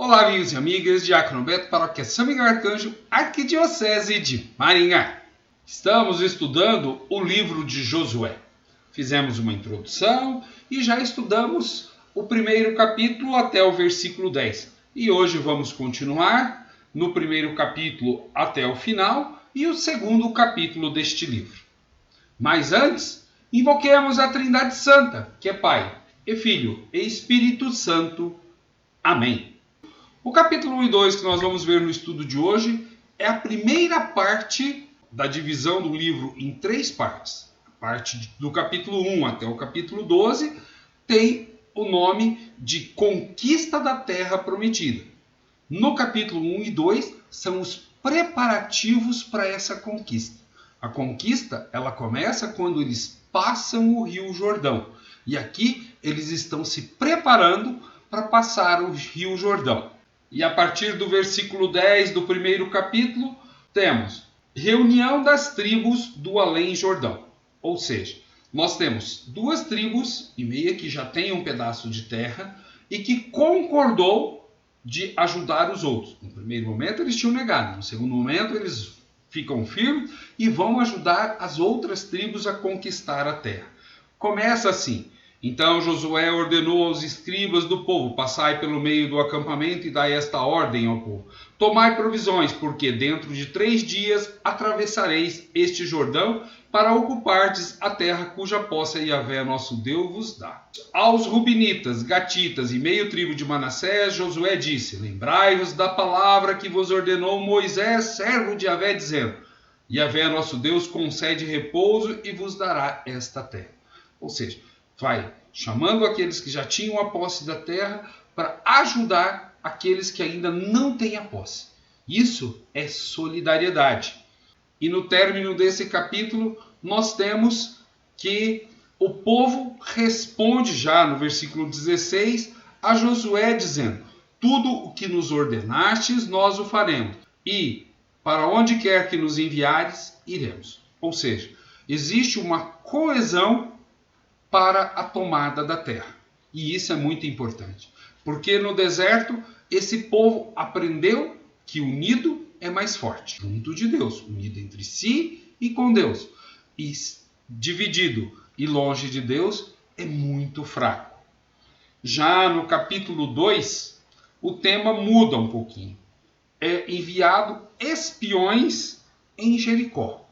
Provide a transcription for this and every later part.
Olá, amigos e amigas, Diácono Beto, Paróquia São Miguel Arcanjo, Arquidiocese de Maringá. Estamos estudando o livro de Josué. Fizemos uma introdução e já estudamos o primeiro capítulo até o versículo 10. E hoje vamos continuar no primeiro capítulo até o final e o segundo capítulo deste livro. Mas antes, invoquemos a Trindade Santa, que é Pai, e Filho e Espírito Santo. Amém. O capítulo 1 e 2 que nós vamos ver no estudo de hoje é a primeira parte da divisão do livro em três partes. A parte do capítulo 1 até o capítulo 12 tem o nome de Conquista da Terra Prometida. No capítulo 1 e 2 são os preparativos para essa conquista. A conquista ela começa quando eles passam o Rio Jordão. E aqui eles estão se preparando para passar o Rio Jordão. E a partir do versículo 10 do primeiro capítulo, temos reunião das tribos do Além Jordão. Ou seja, nós temos duas tribos e meia que já têm um pedaço de terra e que concordou de ajudar os outros. No primeiro momento eles tinham negado, no segundo momento eles ficam firmes e vão ajudar as outras tribos a conquistar a terra. Começa assim. Então Josué ordenou aos escribas do povo: passai pelo meio do acampamento e dai esta ordem ao povo: tomai provisões, porque dentro de 3 dias atravessareis este Jordão para ocupardes a terra cuja posse Yahvé nosso Deus vos dá. Aos Rubinitas, Gatitas e meio tribo de Manassés, Josué disse: lembrai-vos da palavra que vos ordenou Moisés, servo de Yahvé, dizendo: Yahvé nosso Deus concede repouso e vos dará esta terra. Ou seja, vai chamando aqueles que já tinham a posse da terra para ajudar aqueles que ainda não têm a posse. Isso é solidariedade. E no término desse capítulo, nós temos que o povo responde já no versículo 16 a Josué dizendo: tudo o que nos ordenastes, nós o faremos. E para onde quer que nos enviares, iremos. Ou seja, existe uma coesão para a tomada da terra. E isso é muito importante, porque no deserto esse povo aprendeu que unido é mais forte, junto de Deus, unido entre si e com Deus. E dividido e longe de Deus é muito fraco. Já no capítulo 2, o tema muda um pouquinho. É enviado espiões em Jericó.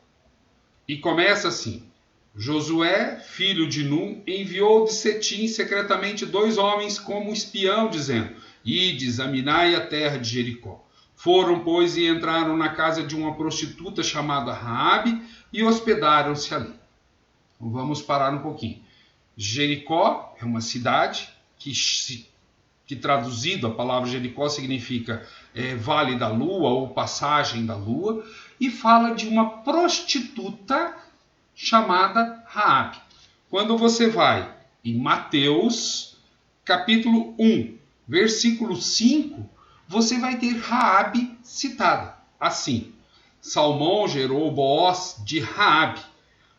E começa assim: Josué, filho de Num, enviou de Setim secretamente 2 homens como espião, dizendo: ide, examinai a terra de Jericó. Foram, pois, e entraram na casa de uma prostituta chamada Raabe e hospedaram-se ali. Então, vamos parar um pouquinho. Jericó é uma cidade que traduzido a palavra Jericó significa Vale da Lua ou Passagem da Lua, e fala de uma prostituta chamada Raabe. Quando você vai em Mateus, capítulo 1, versículo 5, você vai ter Raabe citada. Assim: Salmão gerou Boaz de Raabe.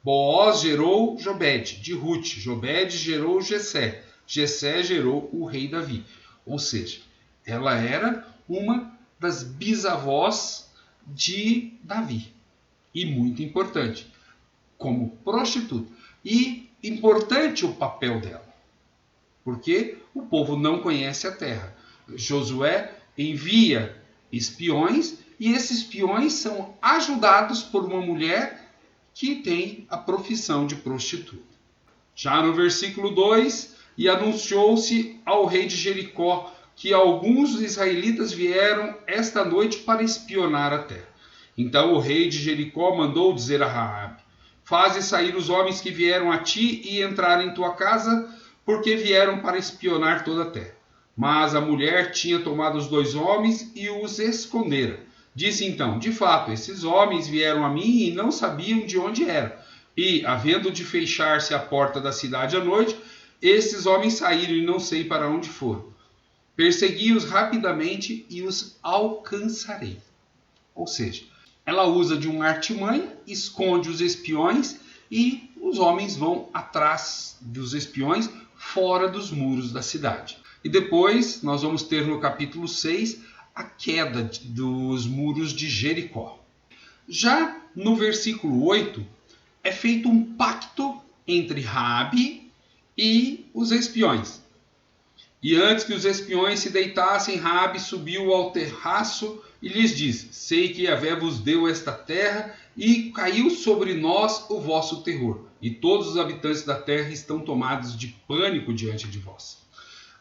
Boaz gerou Jobede de Rute. Jobede gerou Jessé. Jessé gerou o rei Davi. Ou seja, ela era uma das bisavós de Davi. E muito importante, como prostituta. E importante o papel dela, porque o povo não conhece a terra. Josué envia espiões e esses espiões são ajudados por uma mulher que tem a profissão de prostituta. Já no versículo 2, e anunciou-se ao rei de Jericó que alguns israelitas vieram esta noite para espionar a terra. Então o rei de Jericó mandou dizer a Raabe: faze sair os homens que vieram a ti e entrar em tua casa, porque vieram para espionar toda a terra. Mas a mulher tinha tomado os 2 homens e os escondera. Disse então: de fato, esses homens vieram a mim e não sabiam de onde eram. E, havendo de fechar-se a porta da cidade à noite, esses homens saíram e não sei para onde foram. Persegui-os rapidamente e os alcançarei. Ou seja, ela usa de uma artimanha, esconde os espiões e os homens vão atrás dos espiões fora dos muros da cidade. E depois nós vamos ter no capítulo 6 a queda dos muros de Jericó. Já no versículo 8 é feito um pacto entre Raabe e os espiões. E antes que os espiões se deitassem, Raabe subiu ao terraço e lhes disse: sei que Yahvé vos deu esta terra e caiu sobre nós o vosso terror. E todos os habitantes da terra estão tomados de pânico diante de vós.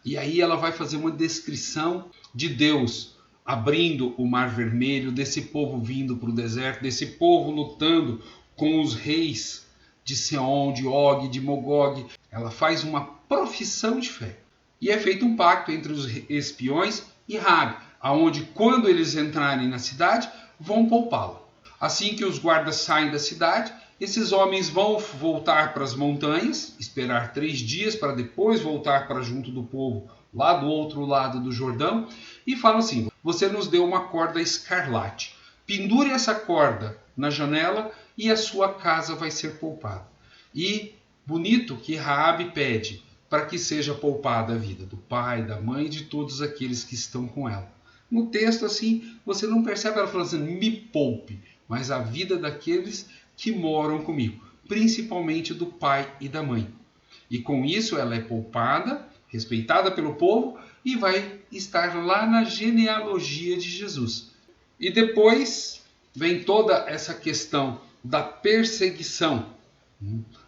E aí ela vai fazer uma descrição de Deus abrindo o Mar Vermelho, desse povo vindo para o deserto, desse povo lutando com os reis de Seom, de Og, de Mogog. Ela faz uma profissão de fé. E é feito um pacto entre os espiões e Raabe, aonde quando eles entrarem na cidade, vão poupá-la. Assim que os guardas saem da cidade, esses homens vão voltar para as montanhas, esperar 3 dias para depois voltar para junto do povo, lá do outro lado do Jordão, e falam assim: você nos deu uma corda escarlate, pendure essa corda na janela e a sua casa vai ser poupada. E bonito que Raabe pede para que seja poupada a vida do pai, da mãe e de todos aqueles que estão com ela. No texto assim, você não percebe ela falando assim: me poupe, mas a vida daqueles que moram comigo, principalmente do pai e da mãe. E com isso ela é poupada, respeitada pelo povo e vai estar lá na genealogia de Jesus. E depois vem toda essa questão da perseguição,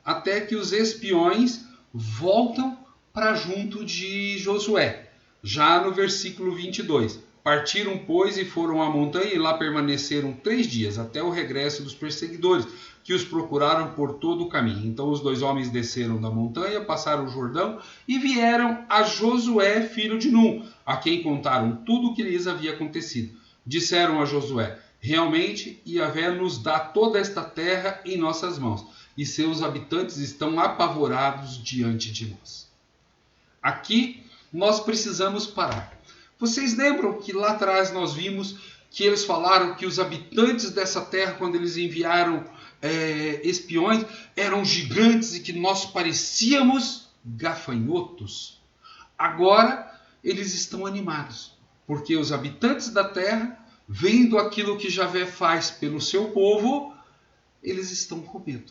até que os espiões voltam para junto de Josué. Já no versículo 22, partiram, pois, e foram à montanha e lá permaneceram 3 dias, até o regresso dos perseguidores, que os procuraram por todo o caminho. Então os 2 homens desceram da montanha, passaram o Jordão e vieram a Josué, filho de Num, a quem contaram tudo o que lhes havia acontecido. Disseram a Josué: realmente Yahvé nos dá toda esta terra em nossas mãos, e seus habitantes estão apavorados diante de nós. Aqui nós precisamos parar. Vocês lembram que lá atrás nós vimos que eles falaram que os habitantes dessa terra, quando eles enviaram espiões, eram gigantes e que nós parecíamos gafanhotos? Agora eles estão animados, porque os habitantes da terra, vendo aquilo que Yahvé faz pelo seu povo, eles estão com medo.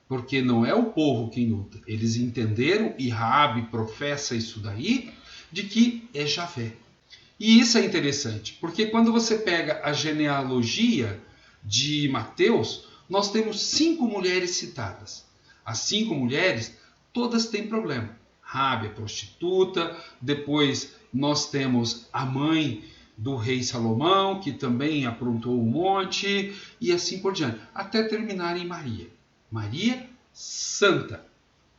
Porque não é o povo quem luta. Eles entenderam, e Raabe professa isso daí, de que é Yahvé. E isso é interessante, porque quando você pega a genealogia de Mateus, nós temos 5 mulheres citadas. As 5 mulheres, todas têm problema. Raabe é prostituta, depois nós temos a mãe do rei Salomão, que também aprontou um monte, e assim por diante, até terminar em Maria. Maria, santa,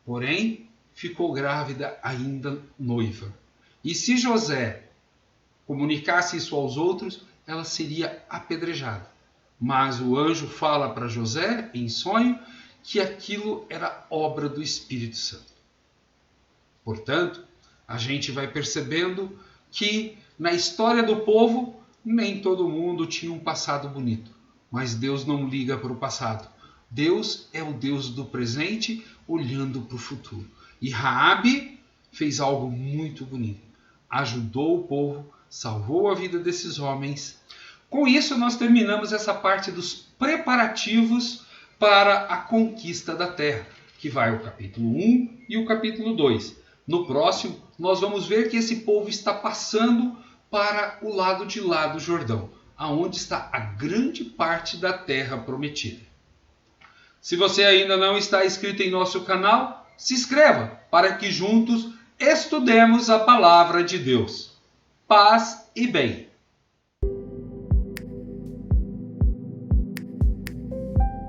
porém ficou grávida ainda noiva. E se José comunicasse isso aos outros, ela seria apedrejada. Mas o anjo fala para José, em sonho, que aquilo era obra do Espírito Santo. Portanto, a gente vai percebendo que na história do povo, nem todo mundo tinha um passado bonito. Mas Deus não liga para o passado. Deus é o Deus do presente, olhando para o futuro. E Raabe fez algo muito bonito. Ajudou o povo, salvou a vida desses homens. Com isso, nós terminamos essa parte dos preparativos para a conquista da terra, que vai o capítulo 1 e o capítulo 2. No próximo, nós vamos ver que esse povo está passando para o lado de lá do Jordão, aonde está a grande parte da terra prometida. Se você ainda não está inscrito em nosso canal, se inscreva para que juntos estudemos a palavra de Deus. Paz e bem.